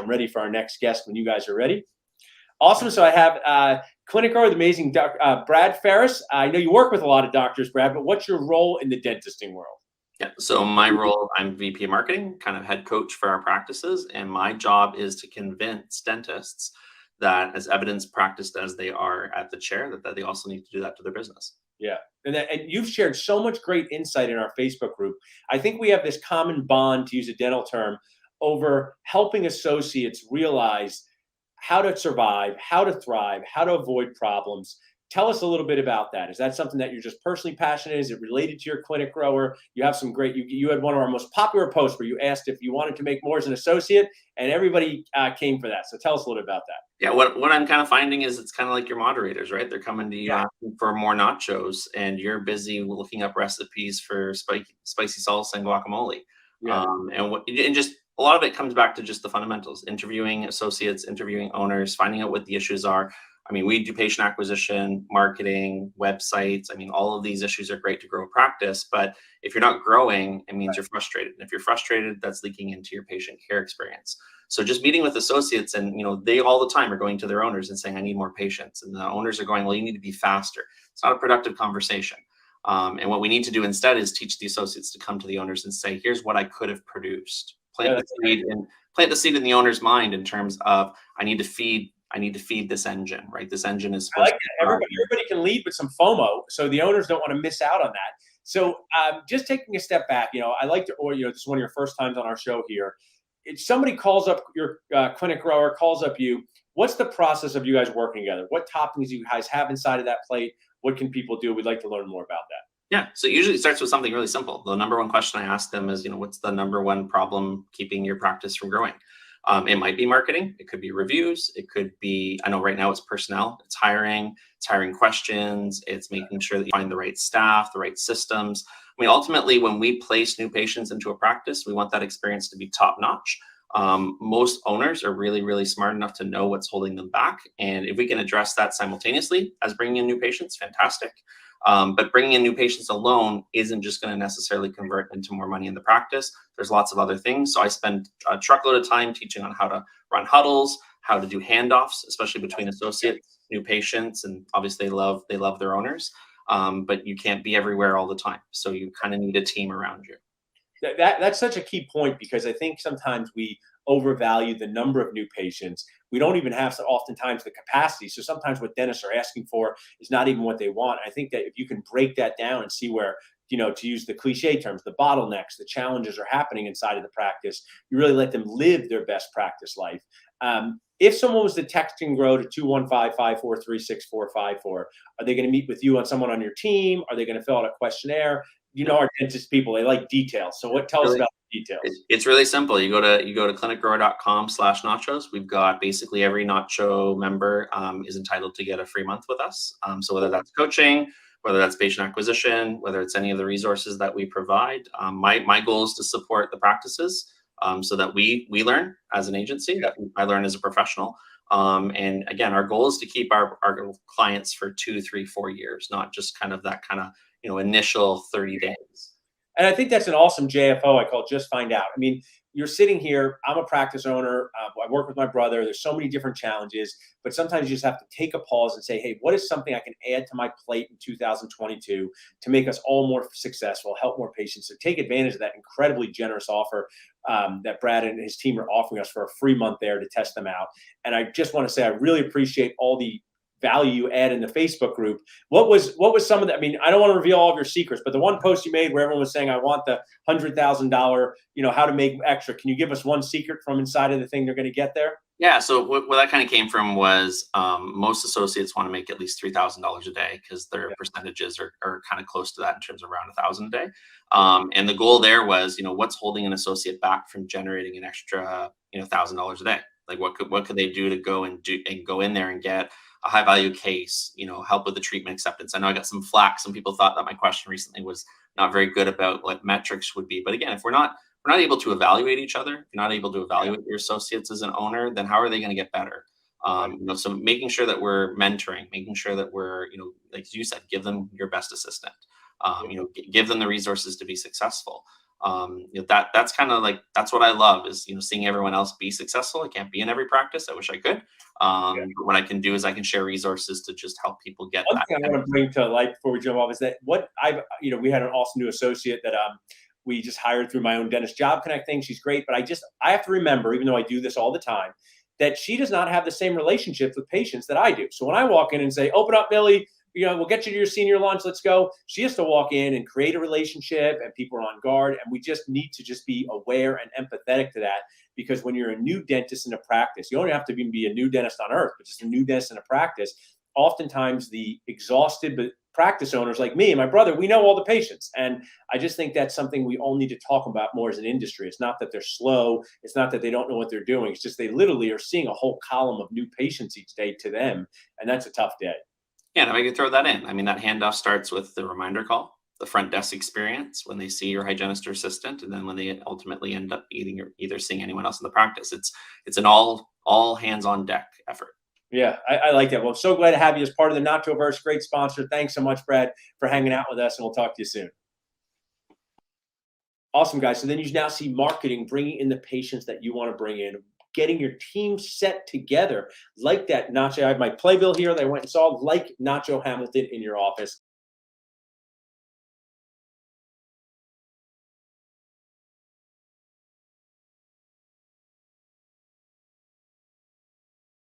I'm ready for our next guest when you guys are ready. Awesome. So I have ClinicGrower, the amazing Brad Ferris. I know you work with a lot of doctors, Brad, but what's your role in the dentisting world? Yeah, so my role, I'm VP of marketing, kind of head coach for our practices, and my job is to convince dentists that as evidence practiced as they are at the chair, that they also need to do that to their business. Yeah. And you've shared so much great insight in our Facebook group. I think we have this common bond, to use a dental term, over helping associates realize how to survive, how to thrive, how to avoid problems. Tell us a little bit about that. Is that something that you're just personally passionate in? Is it related to your ClinicGrower? You have some great, you had one of our most popular posts where you asked if you wanted to make more as an associate, and everybody came for that. So tell us a little bit about that. Yeah, what I'm kind of finding is it's kind of like your moderators, right? They're coming to you asking for more nachos, and you're busy looking up recipes for spicy salsa and guacamole. Yeah. And just a lot of it comes back to just the fundamentals: interviewing associates, interviewing owners, finding out what the issues are. I mean, we do patient acquisition, marketing, websites. I mean, all of these issues are great to grow a practice, but if you're not growing, it means you're frustrated. And if you're frustrated, that's leaking into your patient care experience. So just meeting with associates, and they all the time are going to their owners and saying, I need more patients. And the owners are going, well, you need to be faster. It's not a productive conversation. And what we need to do instead is teach the associates to come to the owners and say, here's what I could have produced. Plant the seed in the owner's mind in terms of, I need to feed this engine, right? This engine is supposed to everybody can lead with some FOMO, so the owners don't want to miss out on that. So just taking a step back, I like to, this is one of your first times on our show here. If somebody calls up your ClinicGrower, calls up you, what's the process of you guys working together? What toppings do you guys have inside of that plate? What can people do? We'd like to learn more about that. Yeah, so usually it starts with something really simple. The number one question I ask them is, what's the number one problem keeping your practice from growing? It might be marketing. It could be reviews. It could be, I know right now it's personnel, it's hiring questions. It's making sure that you find the right staff, the right systems. I mean, ultimately, when we place new patients into a practice, we want that experience to be top notch. Most owners are really, really smart enough to know what's holding them back. And if we can address that simultaneously as bringing in new patients, fantastic. But bringing in new patients alone isn't just going to necessarily convert into more money in the practice. There's lots of other things. So I spend a truckload of time teaching on how to run huddles, how to do handoffs, especially between associates, new patients, and obviously they love their owners. But you can't be everywhere all the time. So you kind of need a team around you. That's such a key point, because I think sometimes we overvalue the number of new patients. We don't even have oftentimes the capacity. So sometimes what dentists are asking for is not even what they want. I think that if you can break that down and see where, to use the cliche terms, the bottlenecks, the challenges are happening inside of the practice, you really let them live their best practice life. If someone was to text and grow to 215-543-6454, are they going to meet with you on someone on your team? Are they going to fill out a questionnaire? Our dentist people, they like details. So tell us about the details. It's really simple. You go to clinicgrower.com/nachos. We've got basically every Nacho member is entitled to get a free month with us. So whether that's coaching, whether that's patient acquisition, whether it's any of the resources that we provide, my goal is to support the practices so that we learn as an agency, that I learn as a professional. And again, our goal is to keep our clients for 2, 3, 4 years, not just that initial 30 days. And I think that's an awesome JFO. I call it Just Find Out. I mean, you're sitting here, I'm a practice owner. I work with my brother. There's so many different challenges, but sometimes you just have to take a pause and say, hey, what is something I can add to my plate in 2022 to make us all more successful, help more patients? So take advantage of that incredibly generous offer that Brad and his team are offering us for a free month there to test them out. And I just want to say, I really appreciate all the value you add in the Facebook group. What was some of that? I mean, I don't want to reveal all of your secrets, but the one post you made where everyone was saying, I want the $100,000, how to make extra. Can you give us one secret from inside of the thing they're going to get there? Yeah. So what that kind of came from was most associates want to make at least $3,000 a day because their percentages are kind of close to that in terms of around $1,000 a day. And the goal there was, what's holding an associate back from generating an extra, $1,000 a day? Like what could they do to go in there and get a high value case, help with the treatment acceptance. I know I got some flack. Some people thought that my question recently was not very good about what metrics would be. But again, if we're not able to evaluate each other, if you're not able to evaluate your associates as an owner, then how are they going to get better? So making sure that we're mentoring, making sure that we're, like you said, give them your best assistant, give them the resources to be successful. That's kind of like, that's what I love, is seeing everyone else be successful. I can't be in every practice. I wish I could. But what I can do is I can share resources to just help people get One that. thing I want to bring to light before we jump off is that we had an awesome new associate that we just hired through my own dentist job connect thing. She's great, but I have to remember, even though I do this all the time, that she does not have the same relationships with patients that I do. So when I walk in and say, "Open up, Millie, we'll get you to your senior lunch, let's go," she has to walk in and create a relationship, and people are on guard. And we just need to just be aware and empathetic to that, because when you're a new dentist in a practice, you don't have to even be a new dentist on earth, but just a new dentist in a practice. Oftentimes the exhausted but practice owners like me and my brother, we know all the patients. And I just think that's something we all need to talk about more as an industry. It's not that they're slow. It's not that they don't know what they're doing. It's just they literally are seeing a whole column of new patients each day to them. And that's a tough day. Yeah, and if I could throw that in, I mean, that handoff starts with the reminder call, the front desk experience when they see your hygienist or assistant, and then when they ultimately end up either seeing anyone else in the practice. It's an all hands on deck effort. Yeah, I like that. Well, I'm so glad to have you as part of the Nachoverse. Great sponsor. Thanks so much, Brad, for hanging out with us, and we'll talk to you soon. Awesome, guys. So then you now see marketing bringing in the patients that you want to bring in, getting your team set together like that. Nacho, I have my playbill here that I went and saw, like Nacho Hamilton in your office.